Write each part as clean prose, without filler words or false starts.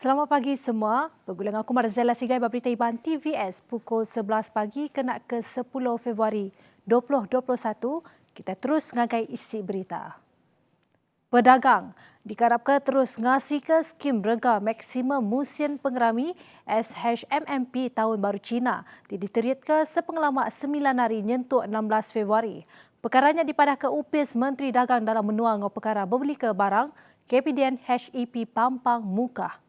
Selamat pagi semua. Bergulang aku Marzella Sigai berita Iban TVS pukul 11 pagi kena ke 10 Februari 2021. Kita terus ngagai isi berita. Pedagang diharapkan terus ngasih ke skim rega maksimum musim pengerami SHMMP Tahun Baru Cina diterit ke sepengalaman 9 hari nyentuh 16 Februari. Perkaranya dipadah ke upis Menteri Dagang dalam menua ngau perkara berbeli ke barang KPDN HEP Pampang Muka.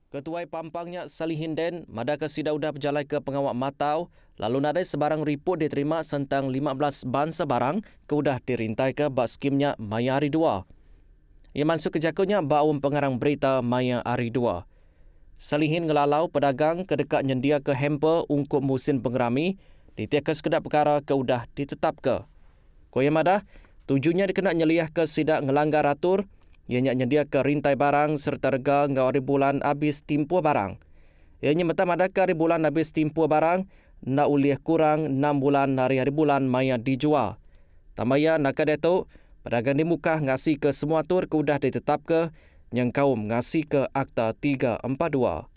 Ketuai Pampangnya Salihin Den, madaka sida udah berjalan ke pengawak matau, lalu nadai sebarang report diterima tentang 15 bangsa barang ke udah dirintai ke bak skimnya Maya Hari 2. Ia masuk ke jakunya bawum pengarang berita Maya Hari 2. Salihin ngelalau pedagang kedekat nyendia ke hamper untuk musim pengerami, ditiak ke sekedap perkara ke udah ditetap ke. Koya madah, tujuannya dikena nyeliah ke sidak ngelanggar atur, ianya nyedia ke rintai barang serta rega ngau hari bulan habis timpu barang. Ianya metam adakah hari bulan habis timpu barang, nak uliah kurang 6 bulan hari-hari bulan maya dijual. Tamaya nak tu, pedagang di muka ngasih ke semua tur ke udah ditetap ke, yang kaum ngasih ke Akta 342.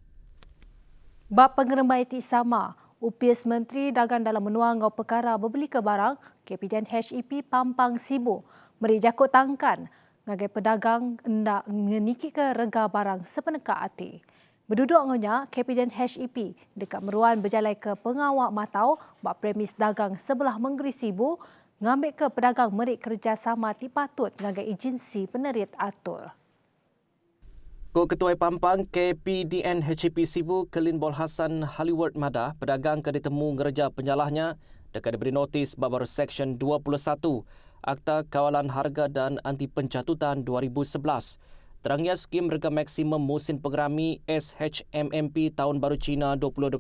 Bab pengerembai ti sama, upis Menteri Dagang dalam menua ngau perkara berbeli ke barang KPDN HEP Pampang Sibu meri jakut tangkan ngagai pedagang hendak meniki ke rega barang sepenekak hati. Berduduk ngonya KPDN HEP dekat meruan berjalan ke pengawak matau bab premis dagang sebelah Menggeri Sibu ngambil ke pedagang meri kerjasama ti patut ngagai agensi penerit atur. Ko Ketua Pampang KPDN HEP Sibu Kelin Bol Hassan Hollywood Mada pedagang ke ditemu ngereja penyalahnya dekat diberi notis babar Seksyen 21 Akta Kawalan Harga dan Anti Pencatutan 2011. Terangnya skim rega maksimum musim pengerami SHMMP Tahun Baru Cina 2021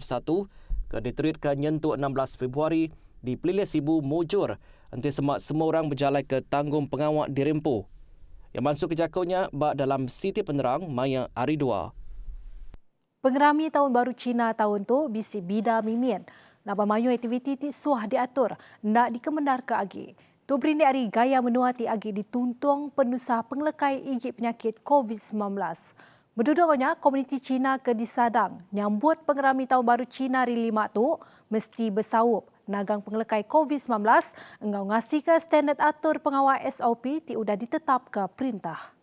ke diterit ke nyentuh 16 Februari di Pelilih Sibu mujur nanti semua orang berjalan ke tanggung pengawak dirempuh. Yang masuk ke jakunya bak dalam Siti Penerang Maya Hari 2. Pengerami Tahun Baru Cina tahun tu bisi bida mimin. Naba mayu aktiviti ti suah diatur nak dikemendar ke agi. Tu berindi hari gaya menuati agi dituntung penusah penglekai igit penyakit COVID-19. Berduduknya komuniti Cina ke disadang nyambut pengerami Tahun Baru Cina hari 5 tu mesti bersawup nagang penglekai COVID-19 engau ngasih ke standard atur pengawal SOP ti udah ditetap ke perintah.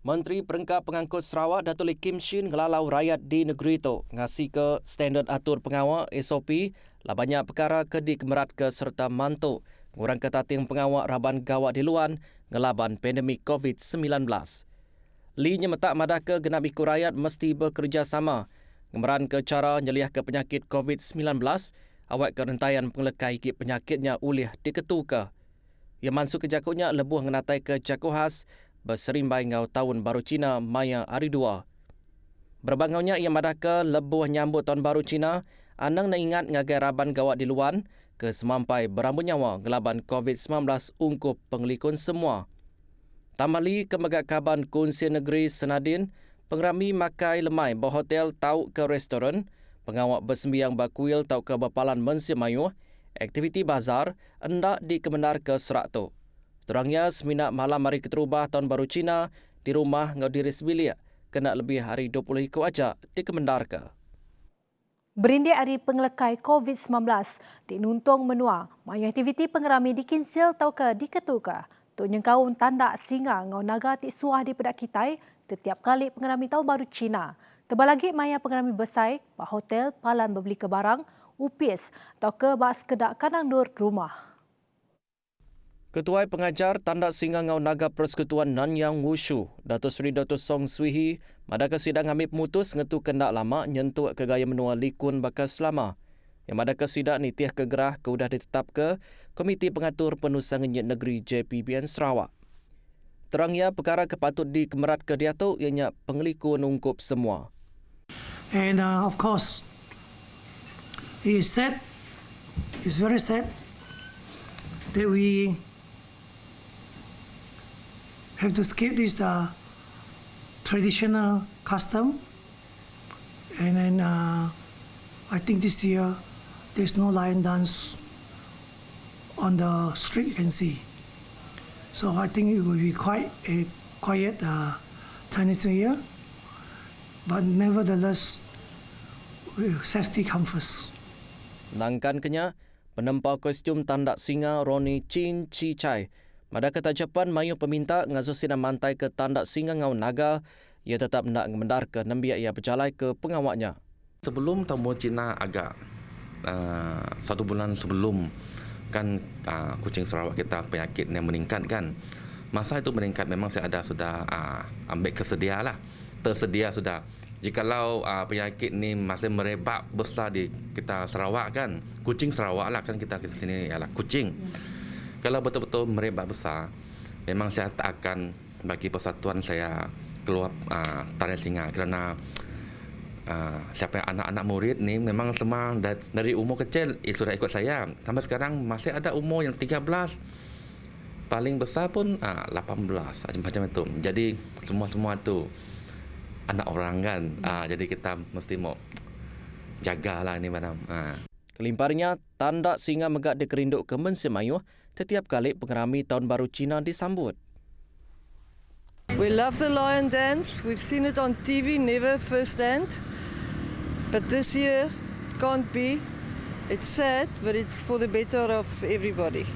Menteri Perengkap Pengangkut Sarawak Datuk Lee Kim Shin ngelalau rakyat di negeri itu ngasih ke standard atur pengawal SOP lah banyak perkara ke dikemerat ke serta mantuk ngurang ketating pengawal raban gawat di luar ngelaban pandemik COVID-19. Lee nyemetak madah ke genap ikut rakyat mesti bekerjasama ngemeran ke cara nyeliah ke penyakit COVID-19 awak ke rentaian penglekai ikit penyakitnya ulih diketuka. Ia masuk ke jakunya lebuh ngenatai ke jaku khas berserimbai ngau Tahun Baru Cina Maya Hari 2. Berbangaunya ia madah ke lebuh nyambut Tahun Baru Cina, anang nak ingat ngagai raban gawat di luar ke semampai berambut nyawa ngelaban COVID-19 ungkup penglikun semua. Tamali kemegak kaban Kunsi Negeri Senadin, pengerami makai lemai berhotel tau ke restoran, pengawak bersembiang bakuil tau ke bapalan Mensi Mayu, aktiviti bazar hendak dikemendar ke serak tu. Terangnya seminat malam hari keterubah Tahun Baru Cina di rumah ngau diri sebilik kena lebih hari 20 ikut ajak dikemendar ke. Berindi hari penglekai COVID-19 di nuntung menua, mayu aktiviti pengerami dikinsil tau ke diketuka. Tuk nyengkaun tanda singa ngau naga ti suah di pedak kitai setiap kali pengerami Tahun Baru Cina. Tebal lagi maya pengerami besai, pak hotel, palan berbeli ke barang, upis atau ke bas kedak kanang dur rumah. Ketua Pengajar Tanda Singa Ngau Naga Persekutuan Nanyang Wushu, Datuk Seri Datuk Song Swihi, madaka sidang ambil pemutus ngetu kendak lama nyentuh ke gaya menua likun bakas lama. Yang madaka sidak nitiah kegerah ke udah ditetap ke Komiti Pengatur Penusangan Negeri JPBN Sarawak. Terangnya perkara kepatut dikemerat ke dia tu ianya pengelikun ungkup semua. And of course, it's sad, it's very sad that we have to skip this traditional custom. And then I think this year there's no lion dance on the street you can see. So I think it will be quite a quiet Chinese New Year. but nevertheless, safety comes first. Nangkan kenya, penempau kostum tanda singa Roni Chin Chi Chai. Mada kata Japan mayu peminta ngazusina mantai ke tanda singa ngau naga, ia tetap nak mendar ke nembia ia berjalai ke pengawaknya. Sebelum tamu Cina agak 1 bulan sebelum kan kucing Sarawak kita penyakit yang meningkat kan. Masa itu meningkat memang saya ada sudah ambil kesedia lah. Tersedia sudah. Jikalau penyakit ni masih merebak besar di kita Sarawak kan. Kucing Sarawak lah kan kita di sini ialah kucing. Kalau betul-betul merebak besar, memang saya tak akan bagi persatuan saya keluar tarian singa kerana siapa yang anak-anak murid ni memang semua dari umur kecil sudah ikut saya. Sampai sekarang masih ada umur yang 13. Paling besar pun 18 macam itu. Jadi semua tu anak orang kan. Jadi kita mesti mau jagalah ni madam. Kelimparnya, tanda singa megak dikerinduk ke Mensimayuh setiap kali pengerami Tahun Baru Cina disambut. We love the lion dance. We've seen it on TV, never firsthand. But this year, can't be. It's sad, but it's for the better of everybody.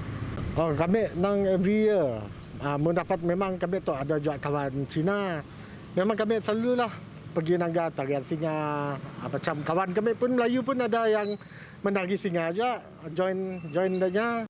Oh, kami nang every year. Mendapat memang kami tu ada juga kawan Cina. Memang kami selalulah pergi nangga tarian singa. Macam kawan kami pun Melayu pun ada yang menari singa aja. Join dia.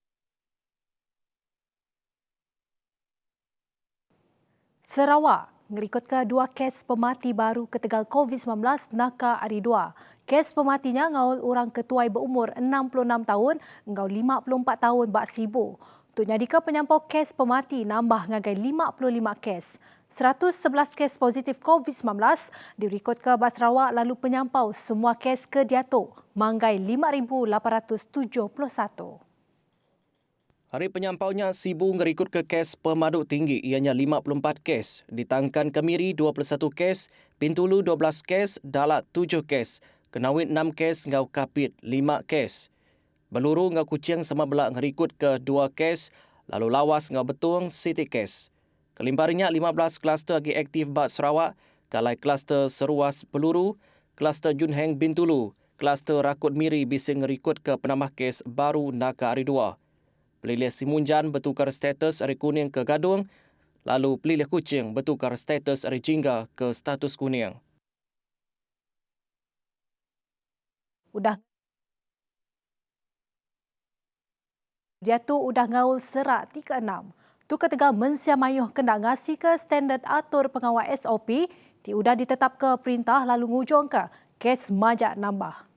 Sarawak ngerikutkan 2 kes pemati baru ketegal COVID-19 naka hari 2. Kes pematinya ngaul orang ketuai berumur 66 tahun ngau 54 tahun bak sibu. Untuk nyadika penyampau kes pemati nambah ngagai 55 kes. 111 kes positif COVID-19 dirikutkan bak Sarawak lalu penyampau semua kes ke Diatok manggai 5,871. Hari penyampaunya, Sibu ngerikut ke kes pemaduk tinggi ianya 54 kes, ditangkan Kemiri 21 kes, Bintulu 12 kes, Dalat 7 kes, Kenawit 6 kes, ngau Kapit 5 kes. Beluru ngau Kuching sama belak ngerikut ke 2 kes, lalu Lawas ngau Betung City kes. Kelimparinya 15 kluster lagi aktif bak Sarawak, kalai kluster Seruas Peluru, kluster Junheng Bintulu, kluster Rakut Miri bising ngerikut ke penambah kes baru naka hari 2. Pelilih Simunjan bertukar status hari kuning ke gadung, lalu pelilih Kuching bertukar status hari jingga ke status kuning. Diatuk udah ngaul serak 36. Tu ketegal Mensiamayuh kena ngasi ke standard atur pengawal SOP, ti udah ditetap ke perintah lalu ngujung ke kes majak nambah.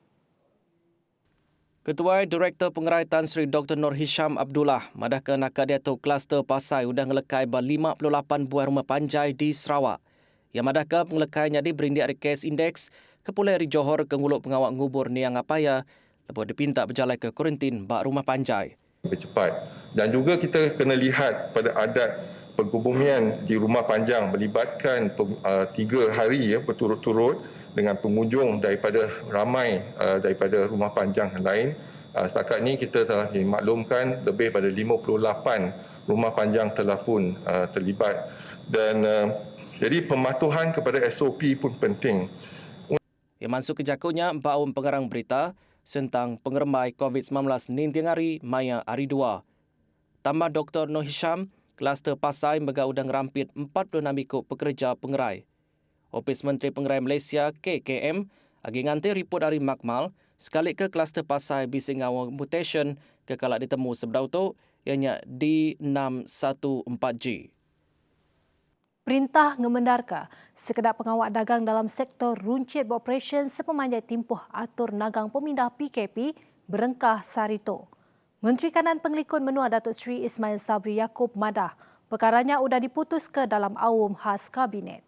Ketua Direktur Pengerai Tan Sri Dr. Nur Hisham Abdullah madahkan akad Diatuk kluster Pasai udah ngelekai 58 buah rumah panjai di Sarawak. Yang madahkan pengelekainya diberindik dari kes indeks ke Pulau Eri Johor ke nguluk pengawak ngubur Niang Apaya lepas dipinta berjalan ke kuarantin bak rumah panjai. Lebih cepat. Dan juga kita kena lihat pada adat pengkebumian di rumah panjang melibatkan 3 hari berturut-turut dengan pengunjung daripada ramai daripada rumah panjang lain. Setakat ini kita telah dimaklumkan lebih pada 58 rumah panjang telah pun terlibat. Dan jadi pematuhan kepada SOP pun penting. Yang masuk ke jakunya, Baum Pengarang Berita tentang pengeremai COVID-19 nintiang hari Maya hari 2. Tambah Dr. Nur Hisham, kluster Pasai megah udang rampit 46 ikut pekerja pengerai. Ofis Menteri Pengerai Malaysia KKM agi nganti report dari Makmal sekali ke kluster Pasai bising awal mutation kekalak ditemu sebedau tu ianya D614G. Perintah ngemendarka sekedar pengawal dagang dalam sektor runcit beroperasi sepemanjai timpuh atur nagang pemindah PKP berengkah sarito. Menteri Kanan Pengelikun Menua Datuk Seri Ismail Sabri Yaakob madah perkaranya sudah diputus ke dalam awam khas Kabinet.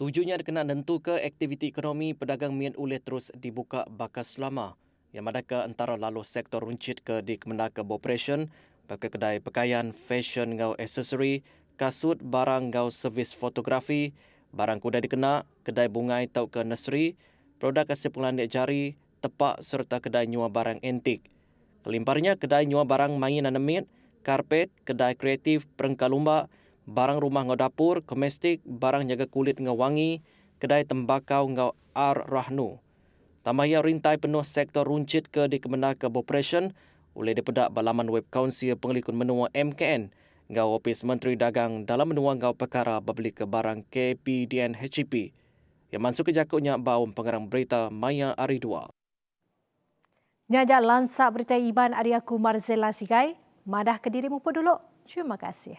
Tujuannya kena nentu ke aktiviti ekonomi pedagang mian oleh terus dibuka bakas selama. Yang madaka antara lalu sektor runcit ke di Kemendaka Beroperasi, pakai kedai pakaian, fashion ngau aksesori, kasut, barang ngau servis fotografi, barang kuda dikena, kedai bungai tau ke nursery, produk hasil pengelandik jari, tepak serta kedai nyua barang antik. Kelimparnya kedai nyua barang mainan amit, karpet, kedai kreatif, perengkal lumba, barang rumah ngau dapur, domestik, barang jaga kulit ngau wangi, kedai tembakau ngau R Rahnu. Tamaya rintai penuh sektor runcit ke di Kemenang ke Operation oleh dipedak balaman web Kaunsil Pengelikun Menua MKN ngau Opis Menteri Dagang dalam menua ngau perkara berbeli ke barang KPDN HEP. Yang masuk ke jakutnya bau pengarang berita Maya Aridua. Nyajak lansak berita Iban Ariaku Marzela Sigai, madah ke dirimu dulu. Terima kasih.